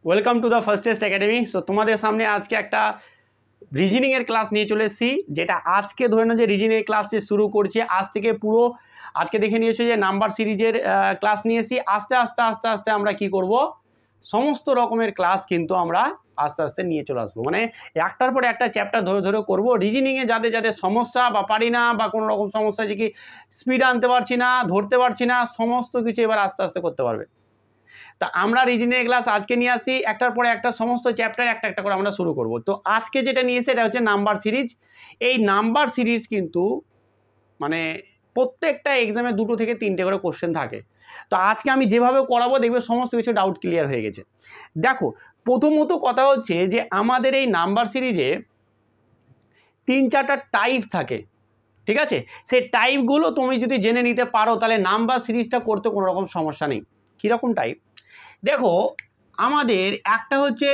Welcome to the first test academy. So তোমাদের সামনে আজকে একটা রিজনিংয়ের ক্লাস নিয়ে চলে এসেছি, যেটা আজকে ধরে না যে রিজনিংয়ের ক্লাস যে শুরু করছে আজ থেকে পুরো আজকে দেখে নিয়েছো যে নাম্বার সিরিজের ক্লাস নিয়ে এসেছি। আস্তে আস্তে আস্তে আস্তে আমরা কি করব, সমস্ত রকমের ক্লাস কিন্তু আমরা আস্তে আস্তে নিয়ে চলে আসবো, মানে একটার পর একটা চ্যাপ্টার ধরে ধরে করবো। রিজনিংয়ে যাদের যাদের সমস্যা বা পারি না বা কোনো রকম সমস্যা যে কি স্পিড আনতে পারছি না, ধরতে পারছি না, সমস্ত কিছু এবার আস্তে আস্তে করতে পারবে। তা আমরা রিজনিং ক্লাস আজকে নিয়ে আসি, একটার পরে একটা সমস্ত চ্যাপ্টার একটা একটা করে আমরা শুরু করব। তো আজকে যেটা নিয়ে এসে এটা হচ্ছে নাম্বার সিরিজ। এই নাম্বার সিরিজ কিন্তু মানে প্রত্যেকটা এক্সামে 2 থেকে 3টে করে কোশ্চেন থাকে। তো আজকে আমি যেভাবে করাবো দেখবে সমস্ত কিছু ডাউট ক্লিয়ার হয়ে গেছে। দেখো, প্রথমত কথা হচ্ছে যে আমাদের এই নাম্বার সিরিজে 3-4টা টাইপ থাকে, ঠিক আছে? সেই টাইপগুলো তুমি যদি জেনে নিতে পারো তাহলে নাম্বার সিরিজটা করতে কোনো রকম সমস্যা নেই। কীরকম টাইপ দেখো, আমাদের একটা হচ্ছে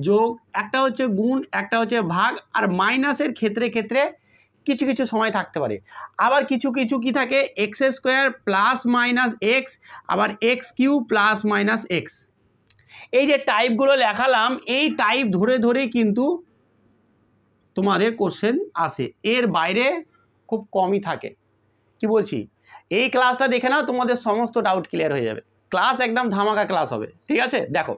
যোগ, একটা হচ্ছে গুণ, একটা হচ্ছে ভাগ, আর মাইনাসের ক্ষেত্রে ক্ষেত্রে কিছু কিছু সময় থাকতে পারে। আবার কিছু কিছু কি থাকে, X square plus minus X, আবার X Q plus minus X. এই যে টাইপগুলো লেখালাম, এই টাইপ ধরে ধরে কিন্তু তোমাদের কোশ্চেন আসে, এর বাইরে খুব কমই থাকে। কি বলছি, এই ক্লাসটা দেখে নাও, তোমাদের সমস্ত ডাউট ক্লিয়ার হয়ে যাবে। ক্লাস একদম ধামাকা ক্লাস হবে, ঠিক আছে? দেখো,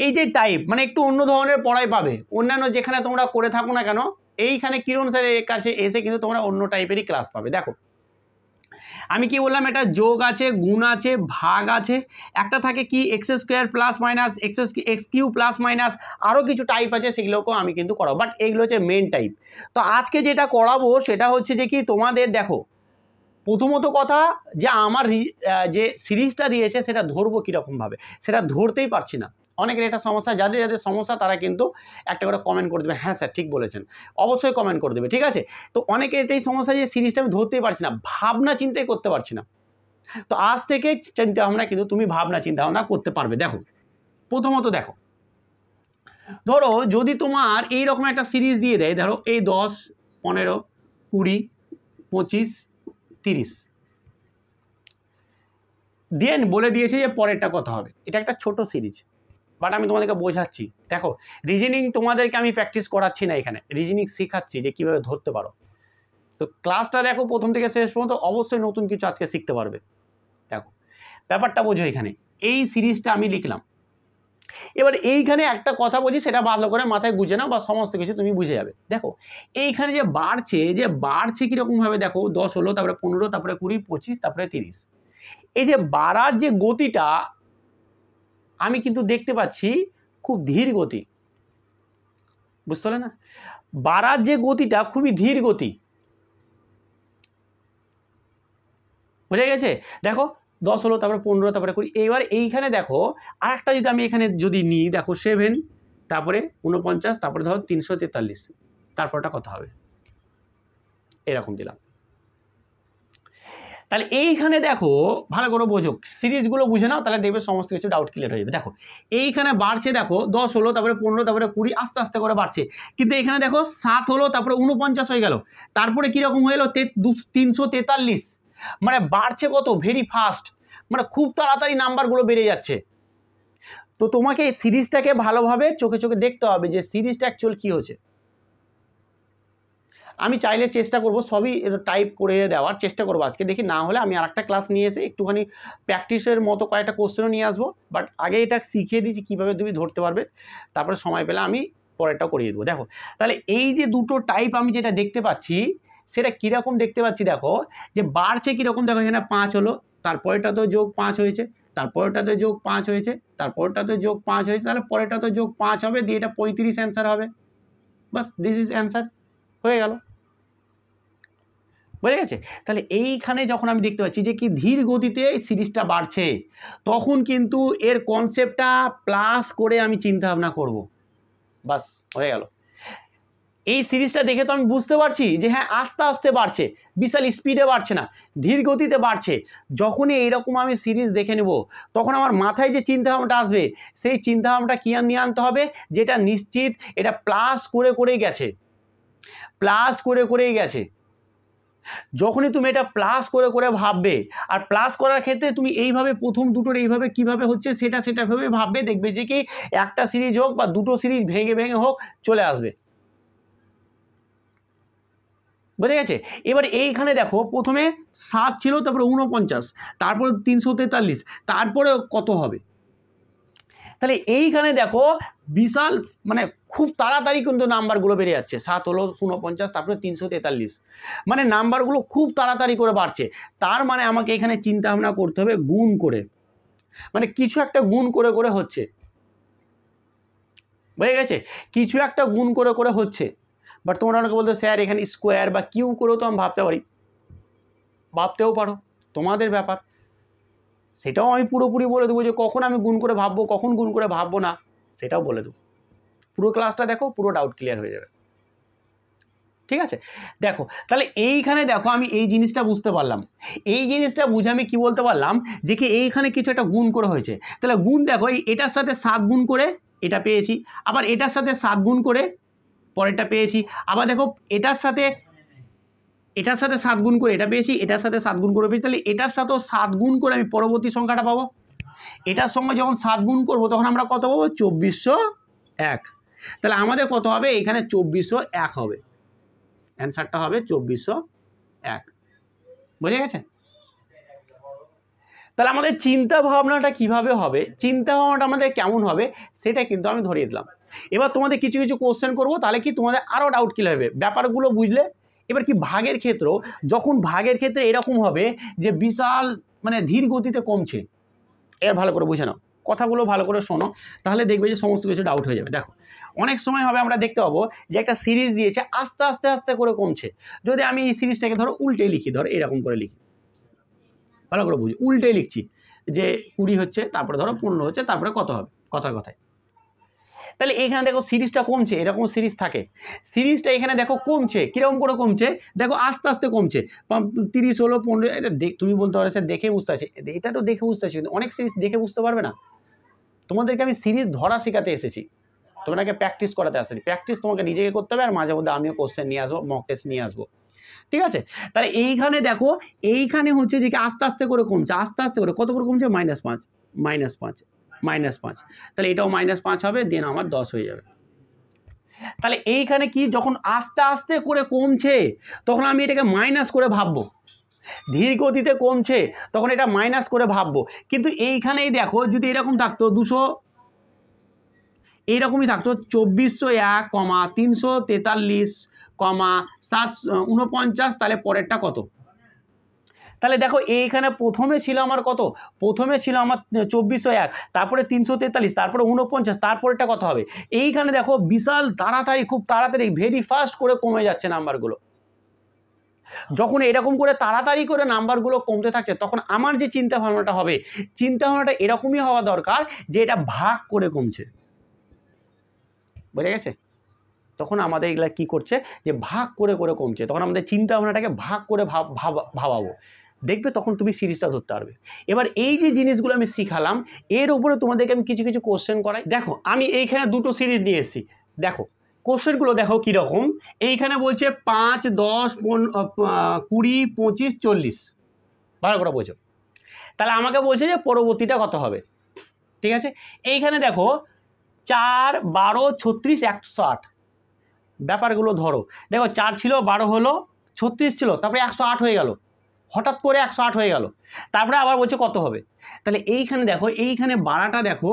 এই যে টাইপ মানে একটু অন্য ধরনের পড়াই পাবে, অন্যান্য যেখানে তোমরা করে থাকো না কেন, এইখানে কিরণ স্যারের কাছে এসে কিন্তু তোমরা অন্য টাইপেরই ক্লাস পাবে। দেখো, আমি কি বললাম, এটা যোগ আছে, গুণ আছে, ভাগ আছে, একটা থাকে কি x square plus minus x Q plus minus, আরও কিছু টাইপ আছে, সেগুলোকেও আমি কিন্তু করাবো, বাট এগুলো হচ্ছে মেন টাইপ। তো আজকে যেটা করাবো সেটা হচ্ছে যে কি তোমাদের দেখো, প্রথমত কথা যে আমার যে সিরিজটা দিয়েছে সেটা ধরবো কীরকমভাবে, সেটা ধরতেই পারছি না। অনেকের এটা সমস্যা, যাদের যাদের সমস্যা তারা কিন্তু একটা করে কমেন্ট করে দেবে, হ্যাঁ স্যার ঠিক বলেছেন, অবশ্যই কমেন্ট করে দেবে, ঠিক আছে? তো অনেকের এটাই সমস্যা যে সিরিজটা আমি ধরতেই পারছি না, ভাবনা চিন্তাই করতে পারছি না। তো আজ থেকে চিন্তা ভাবনা কিন্তু তুমি ভাবনা চিন্তা ভাবনা করতে পারবে। দেখো, প্রথমত দেখো, ধরো যদি তোমার এইরকম একটা সিরিজ দিয়ে দেয়, ধরো এই 10, 15, 20, 25, 30 দেন বলে দিয়েছে যে পরেরটা কথা হবে। এটা একটা ছোট সিরিজ, বাট আমি তোমাদেরকে বোঝাচ্ছি। দেখো, রিজনিং তোমাদেরকে আমি প্র্যাকটিস করাচ্ছি না, এখানে রিজনিং শেখাচ্ছি যে কীভাবে ধরতে পারো। তো ক্লাসটা দেখো প্রথম থেকে শেষ পর্যন্ত, অবশ্যই নতুন কিছু আজকে শিখতে পারবে। দেখো, ব্যাপারটা বোঝো, এখানে এই সিরিজটা আমি লিখলাম, এবার এইখানে একটা কথা বলছি, সেটা ভালো করে মাথায় বুঝে নাও বা সমস্ত কিছু তুমি বুঝে যাবে। দেখো, এইখানে যে বাড়ছে কীরকমভাবে, দেখো 10 হলো, তারপরে 15, তারপরে 20, 25, তারপরে 30। এই যে বাড়ার যে গতিটা আমি কিন্তু দেখতে পাচ্ছি খুব ধীর গতি, বুঝতে পারলে না? বাড়ার যে গতিটা খুবই ধীর গতি, বুঝে গেছে? দেখো 10 হলো, তারপরে 15, তারপরে 20। এবার এইখানে দেখো আরেকটা যদি আমি এখানে যদি নিই, দেখো 7, তারপরে 49, তারপরে ধরো 343, তারপরটা কত হবে, এরকম দিলাম। তাহলে এইখানে দেখো ভালো করে বোঝো, সিরিজগুলো বুঝে নাও, তাহলে দেখবে সমস্ত কিছু ডাউট ক্লিয়ার হয়ে যাবে। দেখো, এইখানে বাড়ছে, দেখো 10 হলো, তারপরে 15, তারপরে 20, আস্তে আস্তে করে বাড়ছে। কিন্তু এখানে দেখো 7 হলো, তারপরে 49 হয়ে গেল, তারপরে কীরকম হয়ে গেলো 343, মানে বাড়ছে কত, ভেরি ফাস্ট, মানে খুব তাড়াতাড়ি নাম্বারগুলো বেড়ে যাচ্ছে। তো তোমাকে সিরিজটাকে ভালোভাবে চোখে চোখে দেখতে হবে যে সিরিজটা অ্যাকচুয়াল কী হচ্ছে। আমি চাইলে চেষ্টা করব সবই টাইপ করে দেওয়ার চেষ্টা করবো আজকে, দেখি না হলে আমি আরেকটা ক্লাস নিয়ে এসে একটুখানি প্র্যাকটিসের মতো কয়েকটা কোশ্চেনও নিয়ে আসবো, বাট আগে এটা শিখিয়ে দিচ্ছি কীভাবে তুমি ধরতে পারবে, তারপরে সময় পেলে আমি পরেরটাও করিয়ে দেবো। দেখো, তাহলে এই যে দুটো টাইপ আমি যেটা দেখতে পাচ্ছি সেটা কীরকম দেখতে পাচ্ছি, দেখো যে বাড়ছে কীরকম, দেখো এখানে 5 হলো, তারপরেটাতে যোগ 5 হয়েছে, তারপরেটাতে যোগ 5 হয়েছে, তারপরটাতে যোগ 5 হয়েছে, তাহলে পরেরটাতে যোগ 5 হবে, দিয়ে এটা 35 অ্যান্সার হবে। বাস, দিস ইজ অ্যান্সার, হয়ে গেল, বুঝে গেছে? তাহলে এইখানে যখন আমি দেখতে পাচ্ছি যে কি ধীর গতিতে সিরিজটা বাড়ছে, তখন কিন্তু এর কনসেপ্টটা প্লাস করে আমি চিন্তা ভাবনা করব, বাস হয়ে গেল। এই সিরিজটা দেখে তো আমি বুঝতে পারছি যে হ্যাঁ আস্তে আস্তে বাড়ছে, বিশাল স্পিডে বাড়ছে না, ধীর গতিতে বাড়ছে। যখনই এইরকম আমি সিরিজ দেখে নেব, তখন আমার মাথায় যে চিন্তাভাবনাটা আসবে, সেই চিন্তাভাবনাটা কি নিয়ে আনতে হবে, যেটা নিশ্চিত এটা প্লাস করে করেই গেছে, প্লাস করে করেই গেছে। যখনই তুমি এটা প্লাস করে করে ভাববে, আর প্লাস করার ক্ষেত্রে তুমি এইভাবে প্রথম দুটোর এইভাবে কিভাবে হচ্ছে সেটা ভেবে ভাববে, দেখবে যে কি একটা সিরিজ হোক বা দুটো সিরিজ ভেঙে ভেঙে হোক চলে আসবে। বুঝে গেছে? এবার এইখানে দেখো প্রথমে 7 ছিল, তারপরে 49, তারপরে 343, তারপরে কত হবে? তাহলে এইখানে দেখো বিশাল মানে খুব তাড়াতাড়ি কিন্তু নাম্বারগুলো বেড়ে যাচ্ছে। 7 হলো 49, তারপরে 343, মানে নাম্বারগুলো খুব তাড়াতাড়ি করে বাড়ছে। তার মানে আমাকে এখানে চিন্তা ভাবনা করতে হবে গুণ করে, মানে কিছু একটা গুণ করে করে হচ্ছে। বুঝে গেছে? কিছু একটা গুণ করে করে হচ্ছে। বাট তোমরা অনেকে বলতে স্যার এখানে স্কোয়ার বা কিউ করেও তো আমি ভাবতে পারি, ভাবতেও পারো, তোমাদের ব্যাপার। সেটাও আমি পুরোপুরি বলে দেবো যে কখন আমি গুণ করে ভাববো, কখন গুণ করে ভাববো না, সেটাও বলে দেবো। পুরো ক্লাসটা দেখো, পুরো ডাউট ক্লিয়ার হয়ে যাবে। ঠিক আছে? দেখো তাহলে এইখানে দেখো আমি এই জিনিসটা বুঝতে পারলাম। এই জিনিসটা বুঝে আমি কি বলতে পারলাম যে কি এইখানে কিছু একটা গুণ করে হয়েছে। তাহলে গুণ দেখো, এটার সাথে 7 গুণ করে এটা পেয়েছি, আবার এটার সাথে 7 গুণ করে পরেরটা পেয়েছি, আবার দেখো এটার সাথে 7 গুণ করে এটা পেয়েছি, এটার সাথে 7 গুণ করে পেয়েছি। তাহলে এটার সাথেও 7 গুণ করে আমি পরবর্তী সংখ্যাটা পাবো। এটার সঙ্গে যখন 7 গুণ করবো তখন আমরা কত পাবো? 2401। তাহলে আমাদের কত হবে? এখানে 2401 হবে, অ্যান্সারটা হবে 2401। বুঝে গেছে? তাহলে আমাদের চিন্তা ভাবনাটা কিভাবে হবে, চিন্তা ভাবনাটা আমাদের কেমন হবে সেটা কিন্তু আমি ধরিয়ে দিলাম। এবার তোমাদের কিছু কিছু কোশ্চেন করবো, তাহলে কি তোমাদের আরও ডাউট ক্লিয়ার হবে, ব্যাপারগুলো বুঝলে। এবার কি ভাগের ক্ষেত্র, যখন ভাগের ক্ষেত্রে এরকম হবে যে বিশাল মানে ধীর গতিতে কমছে, এর ভালো করে বুঝে নাও, কথাগুলো ভালো করে শোনো, তাহলে দেখবে যে সমস্ত কিছু ডাউট হয়ে যাবে। দেখো অনেক সময় হবে আমরা দেখতে পাবো যে একটা সিরিজ দিয়েছে আস্তে আস্তে আস্তে করে কমছে। যদি আমি এই সিরিজটাকে ধরো উল্টে লিখি, ধরো এরকম করে লিখি, ভালো করে বুঝি, উল্টে লিখছি যে 20 হচ্ছে, তারপরে ধরো 15 হচ্ছে, তারপরে কত হবে, কথার কথায়। তাহলে এখানে দেখো সিরিজটা কমছে, এরকম সিরিজ থাকে, সিরিজটা এখানে দেখো কমছে, কীরকম করে কমছে দেখো, আস্তে আস্তে কমছে। 30 হলো 15, এটা তুমি বলতে পারো স্যার দেখে বুঝতে পারছি, এটা তো দেখে বুঝতে পারছি, কিন্তু অনেক সিরিজ দেখে বুঝতে পারবে না। তোমাদেরকে আমি সিরিজ ধরা শেখাতে এসেছি, তোমাকে প্র্যাকটিস করাতে আসেনি। প্র্যাকটিস তোমাকে নিজেকে করতে হবে, আর মাঝে মধ্যে আমিও কোশ্চেন নিয়ে আসবো, মক টেস্ট নিয়ে আসবো। ঠিক আছে? তাহলে এইখানে দেখো, এইখানে হচ্ছে যে আস্তে আস্তে করে কমছে, আস্তে আস্তে করে কত করে কমছে? -5, -5, -5, তাহলে এটাও -5 হবে, দেন আমার 10 হয়ে যাবে। তাহলে এইখানে কি, যখন আস্তে আস্তে করে কমছে তখন আমি এটাকে মাইনাস করে ভাববো, ধীর গতিতে কমছে তখন এটা মাইনাস করে ভাববো। কিন্তু এইখানেই দেখো যদি এরকম থাকতো 200, এইরকমই থাকতো 2401, 343, 749, তাহলে পরেরটা কত? তাহলে দেখো এইখানে প্রথমে ছিল আমার কত? প্রথমে ছিল আমার 2401, তারপরে 343, তারপরে 49, তারপরেরটা কত হবে? এইখানে দেখো বিশাল তাড়াতাড়ি, খুব তাড়াতাড়ি, ভেরি ফাস্ট করে কমে যাচ্ছে নাম্বারগুলো। যখন এরকম করে তাড়াতাড়ি করে নাম্বারগুলো কমতে থাকছে তখন আমার যে চিন্তা ভাবনাটা হবে, চিন্তা ভাবনাটা এরকমই হওয়া দরকার যে এটা ভাগ করে কমছে। বুঝে গেছে? তখন আমাদের এগুলা কি করছে যে ভাগ করে করে কমছে, তখন আমাদের চিন্তা ভাবনাটাকে ভাগ করে ভাবাবো, দেখবে তখন তুমি সিরিজটা ধরতে পারবে। এবার এই যে জিনিসগুলো আমি শিখালাম এর উপরে তোমাদেরকে আমি কিছু কিছু কোশ্চেন করাই। দেখো আমি এইখানে দুটো সিরিজ নিয়ে এসেছি, দেখো কোশ্চেনগুলো দেখো কীরকম। এইখানে বলছে 5, 10, 20, 25, 40, ভালো করে বোঝো। তাহলে আমাকে বলছে যে পরবর্তীটা কত হবে। ঠিক আছে? এইখানে দেখো 4, 12, 36, 108, ব্যাপারগুলো ধরো। দেখো 4 ছিল, 12 হলো, 36 ছিল, তারপরে 108 হয়ে গেল, হঠাৎ করে 108 হয়ে গেল, তারপরে আবার বলছে কত হবে। তাহলে এইখানে দেখো, এইখানে বাড়াটা দেখো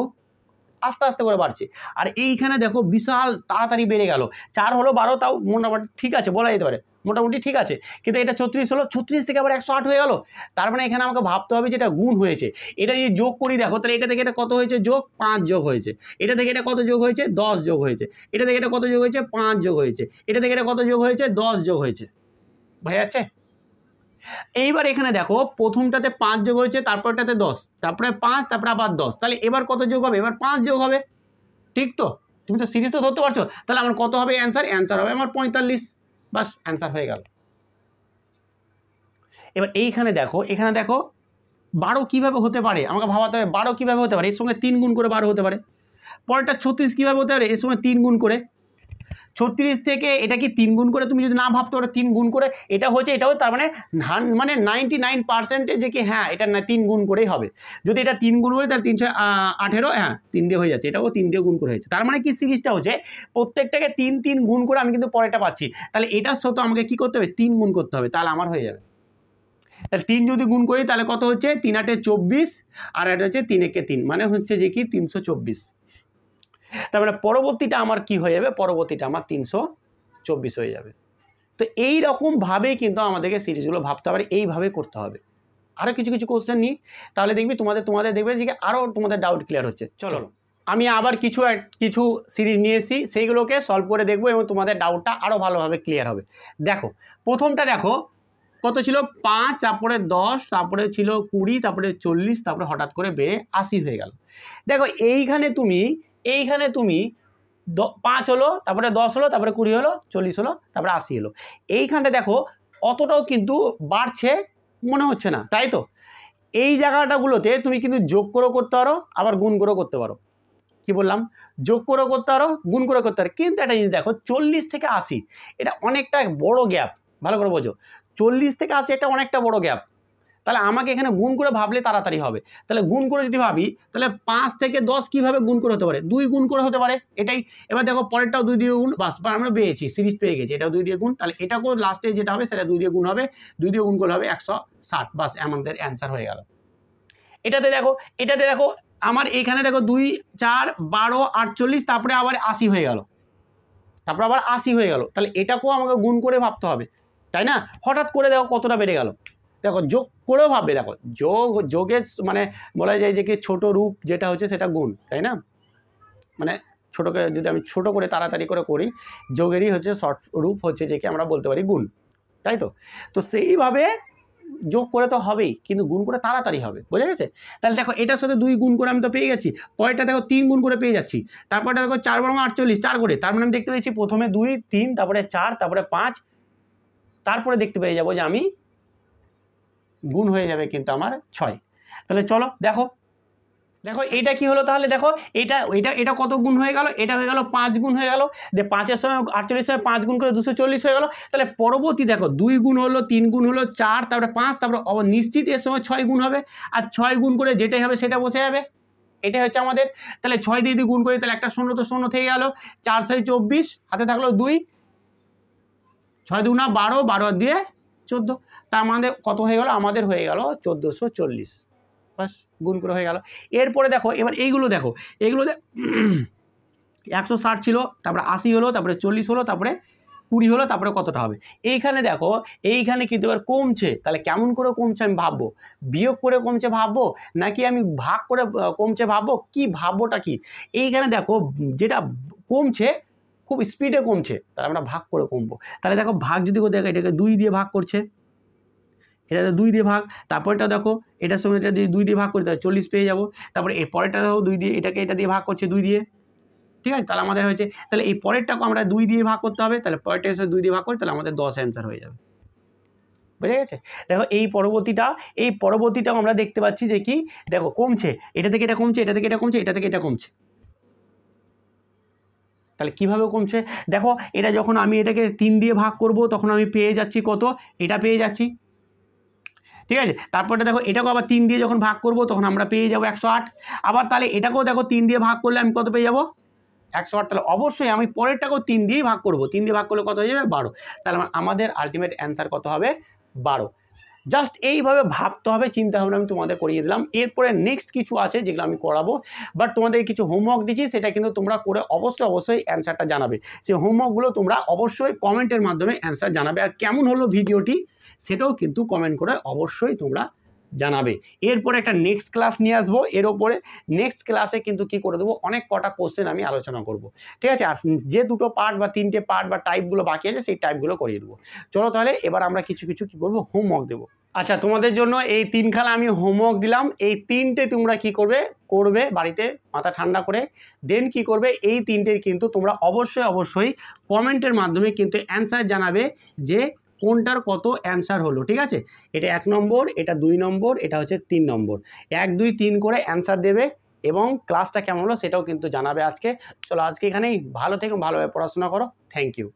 আস্তে আস্তে করে বাড়ছে, আর এইখানে দেখো বিশাল তাড়াতাড়ি বেড়ে গেল। 4 হলো 12, তাও মোটামুটি ঠিক আছে, বলা যেতে পারে মোটামুটি ঠিক আছে, কিন্তু এটা 36 হলো, 36 থেকে আবার 108 হয়ে গেল। তার মানে এখানে আমাকে ভাবতে হবে যে এটা গুণ হয়েছে। এটা যদি যোগ করি দেখো, তাহলে এটা থেকে এটা কত হয়েছে? যোগ 5 যোগ হয়েছে। এটা থেকে এটা কত যোগ হয়েছে? 10 যোগ হয়েছে। এটা থেকে এটা কত যোগ হয়েছে? 5 যোগ হয়েছে। এটা থেকে এটা কত যোগ হয়েছে? 10 যোগ হয়েছে। বোঝা যাচ্ছে? এইবার এখানে দেখো প্রথমটাতে 5 যোগ হয়েছে, তারপরটাতে 10, তারপরে 5, তারপরে আবার 10, তাহলে এবার কত যোগ হবে? এবার 5 যোগ হবে। ঠিক তো? তুমি তো সিরিজ তো ধরতে পারছো। তাহলে আমার কত হবে অ্যান্সার? অ্যান্সার হবে আমার 45। বাস, অ্যান্সার হয়ে গেল। এবার এইখানে দেখো, এখানে দেখো 12 কীভাবে হতে পারে আমাকে ভাবাতে হবে। 12 কীভাবে হতে পারে? এর সঙ্গে 3 গুণ করে 12 হতে পারে। পরেরটা 36 কীভাবে হতে পারে? এর সঙ্গে 3 গুণ করে। 36 থেকে এটা কি 3 গুণ করে তুমি যদি না ভাবতে পারো 3 গুণ করে এটা হচ্ছে, এটাও তার মানে 99% যে কি হ্যাঁ এটা 3 গুণ করেই হবে। যদি এটা 3 গুণ করে তাহলে 318, হ্যাঁ 3 দিয়ে হয়ে যাচ্ছে, এটাও 3 দিয়ে গুণ করে হয়েছে। তার মানে কি সিরিজটা হচ্ছে প্রত্যেকটাকে 3 3 গুণ করে আমি কিন্তু পরেরটা পাচ্ছি। তাহলে এটার সাথে আমাকে কি করতে হবে, 3 গুণ করতে হবে, তাহলে আমার হয়ে যাবে। তাহলে 3 যদি গুণ করি তাহলে কত হচ্ছে, 3 8 24 আর এটা হচ্ছে 3 1 3, মানে হচ্ছে যে কি 324। তার মানে পরবর্তীটা আমার কি হয়ে যাবে, পরবর্তীটা আমার 324 হয়ে যাবে। তো এই রকমভাবেই কিন্তু আমাদেরকে সিরিজগুলো ভাবতে হবে, এইভাবে করতে হবে। আরও কিছু কিছু কোশ্চেন নিই, তাহলে দেখবি তোমাদের দেখবে যে আরও তোমাদের ডাউট ক্লিয়ার হচ্ছে। চলো আমি আবার কিছু সিরিজ নিয়ে এসেছি, সেইগুলোকে সলভ করে দেখবো এবং তোমাদের ডাউটটা আরও ভালোভাবে ক্লিয়ার হবে। দেখো প্রথমটা দেখো কত ছিল, 5, তারপরে 10, তারপরে ছিল 20, তারপরে 40, তারপরে হঠাৎ করে বেড়ে 80 হয়ে গেল। দেখো এইখানে তুমি 5 হলো, তারপরে 10 হলো, তারপরে 20 হলো, 40 হলো, তারপরে 80 হলো। এইখানটা দেখো অতটাও কিন্তু বাড়ছে মনে হচ্ছে না, তাই তো? এই জায়গাটাগুলোতে তুমি কিন্তু যোগ করেও করতে পারো, আবার গুণ করেও করতে পারো। কি বললাম, যোগ করেও করতে পারো, গুণ করে করতে পারো। কিন্তু একটা জিনিস দেখো, 40 থেকে 80 এটা অনেকটা বড় গ্যাপ, ভালো করে বোঝো। 40 থেকে 80 একটা অনেকটা বড় গ্যাপ। তাহলে আমাকে এখানে গুণ করে ভাবলে তাড়াতাড়ি হবে। তাহলে গুণ করে যদি ভাবি তাহলে 5 থেকে 10 কীভাবে গুণ করে হতে পারে, 2 গুণ করে হতে পারে, এটাই। এবার দেখো পরেরটাও 2 দিয়ে গুণ, বাস আমরা পেয়েছি, সিরিজ পেয়ে গেছি, এটাও 2 দিয়ে গুণ। তাহলে এটাকেও লাস্টে যেটা হবে সেটা 2 দিয়ে গুণ হবে, 2 দিয়ে গুণ করলে হবে 160, বাস আমাদের অ্যান্সার হয়ে গেল। এটাতে দেখো আমার এইখানে দেখো 2 4 12 48, তারপরে আবার 80 হয়ে গেল, তারপরে আবার 80 হয়ে গেল। তাহলে এটাকেও আমাকে গুণ করে ভাবতে হবে, তাই না? হঠাৎ করে দেখো কতটা বেড়ে গেল। দেখো যোগ করেও ভাববে, দেখো যোগের মানে বলা যায় যে কি ছোট রূপ যেটা হচ্ছে সেটা গুণ, তাই না? মানে ছোটোকে যদি আমি ছোট করে তাড়াতাড়ি করে করি, যোগেরই হচ্ছে শর্ট রূপ হচ্ছে যে কি আমরা বলতে পারি গুণ, তাই তো? তো সেইভাবে যোগ করে তো হবেই, কিন্তু গুণ করে তাড়াতাড়ি হবে, বোঝা গেছে? তাহলে দেখো এটার সাথে 2 গুণ করে আমি তো পেয়ে গেছি, পরেরটা দেখো 3 গুণ করে পেয়ে যাচ্ছি, তারপরটা দেখো 4 বরং 48 4 করে, তার মানে আমি দেখতে পেয়েছি প্রথমে 2 3, তারপরে 4, তারপরে 5, তারপরে দেখতে পেয়ে যাবো যে আমি গুণ হয়ে যাবে কিন্তু আমার 6। তাহলে চলো দেখো এইটা কি হলো, তাহলে দেখো এটা কত গুণ হয়ে গেল, এটা হয়ে গেল 5 গুণ হয়ে গেল। 5-এর সময় 48 সময় 5 গুণ করে 240 হয়ে গেল। তাহলে পরবর্তী দেখো 2 গুণ হলো, 3 গুণ হলো, 4, তারপরে 5, তারপরে নিশ্চিত এর সময় 6 গুণ হবে, আর 6 গুণ করে যেটাই হবে সেটা বসে যাবে, এটাই হচ্ছে আমাদের। তাহলে 6 দিয়ে যদি গুণ করি তাহলে একটা শূন্য তো শূন্য থেকে গেল, 4 6 24, হাতে থাকলো 2, 6 2 না 12, 12 দিয়ে 14, তা আমাদের কত হয়ে গেল, আমাদের হয়ে গেল 1440, বাস গুণ করে হয়ে গেল। এরপরে দেখো এবার এইগুলো দেখো, এগুলো 160 ছিল, তারপরে 80 হলো, তারপরে 40 হলো, তারপরে 20 হলো, তারপরে কতটা হবে। এইখানে দেখো এইখানে কিন্তু এবার কমছে, তাহলে কেমন করে কমছে আমি ভাববো, বিয়োগ করে কমছে ভাববো, নাকি আমি ভাগ করে কমছে ভাববো, কি ভাববোটা কি? এইখানে দেখো যেটা কমছে খুব স্পিডে কমছে, তাহলে আমরা ভাগ করে কমবো। তাহলে দেখো ভাগ যদি দেখো এটাকে 2 দিয়ে ভাগ করছে, এটাতে 2 দিয়ে ভাগ, তারপরটা দেখো এটার সঙ্গে এটা দিয়ে 2 দিয়ে ভাগ করি তাহলে 40 পেয়ে যাবো। তারপরে এই পরেরটা দেখো 2 দিয়ে, এটাকে এটা দিয়ে ভাগ করছে 2 দিয়ে, ঠিক আছে? তাহলে আমাদের হয়েছে, তাহলে এই পরেরটাকে আমরা 2 দিয়ে ভাগ করতে হবে, তাহলে পরেরটা এসে 2 দিয়ে ভাগ করি, তাহলে আমাদের 10 অ্যান্সার হয়ে যাবে, বুঝে গেছে? দেখো এই পরবর্তীটাও আমরা দেখতে পাচ্ছি যে কি দেখো কমছে, এটা থেকে এটা কমছে, এটা থেকে এটা কমছে, এটা থেকে এটা কমছে। তাহলে কীভাবে কমছে দেখো, এটা যখন আমি এটাকে 3 দিয়ে ভাগ করব তখন আমি পেয়ে যাচ্ছি কত, এটা পেয়ে যাচ্ছি, ঠিক আছে? তারপরে দেখো এটাকেও আবার 3 দিয়ে যখন ভাগ করব তখন আমরা পেয়ে যাব 108। আবার তাহলে এটাকেও দেখো 3 দিয়ে ভাগ করলে আমি কত পেয়ে যাব, 108। তাহলে অবশ্যই আমি পরেরটাকেও 3 দিয়েই ভাগ করব, 3 দিয়ে ভাগ করলে কত হয়ে যাবে, 12। তাহলে আমাদের আলটিমেট অ্যান্সার কত হবে, 12। জাস্ট এইভাবে ভাবতে হবে, চিন্তা ভাবনা আমি তোমাদের করিয়ে দিলাম। এরপরে নেক্সট কিছু আছে যেগুলো আমি করাবো, বাট তোমাদের কিছু হোমওয়ার্ক দিচ্ছি, সেটা কিন্তু তোমরা করে অবশ্যই অ্যান্সারটা জানাবে। সেই হোমওয়ার্কগুলো তোমরা অবশ্যই কমেন্টের মাধ্যমে অ্যান্সার জানাবে, আর কেমন হলো ভিডিওটি সেটাও কিন্তু কমেন্ট করে অবশ্যই তোমরা জানাবে। এরপরে একটা নেক্সট ক্লাস নিয়ে আসবো, এর ওপরে নেক্সট ক্লাসে কিন্তু কি করে দেবো, অনেক কটা কোশ্চেন আমি আলোচনা করব, ঠিক আছে? আর যে 2টো পার্ট বা 3টে পার্ট বা টাইপগুলো বাকি আছে সেই টাইপগুলো করিয়ে দেবো। চলো তাহলে এবার আমরা কিছু কী করবো, হোমওয়ার্ক দেবো। আচ্ছা, তোমাদের জন্য এই 3খানা আমি হোমওয়ার্ক দিলাম, এই 3টে তোমরা কি করবে বাড়িতে মাথা ঠান্ডা করে, দেন কি করবে, এই 3টের কিন্তু তোমরা অবশ্যই কমেন্টের মাধ্যমে কিন্তু অ্যান্সার জানাবে যে কোনটার কত অ্যান্সার হলো, ঠিক আছে? এটা 1 নম্বর, এটা 2 নম্বর, এটা হচ্ছে 3 নম্বর, 1 2 3 করে অ্যান্সার দেবে। এবং ক্লাসটা কেমন হলো সেটাও কিন্তু জানাবে আজকে। চলো আজকে এখানেই, ভালো থেকো, ভালোভাবে পড়াশোনা করো। Thank you.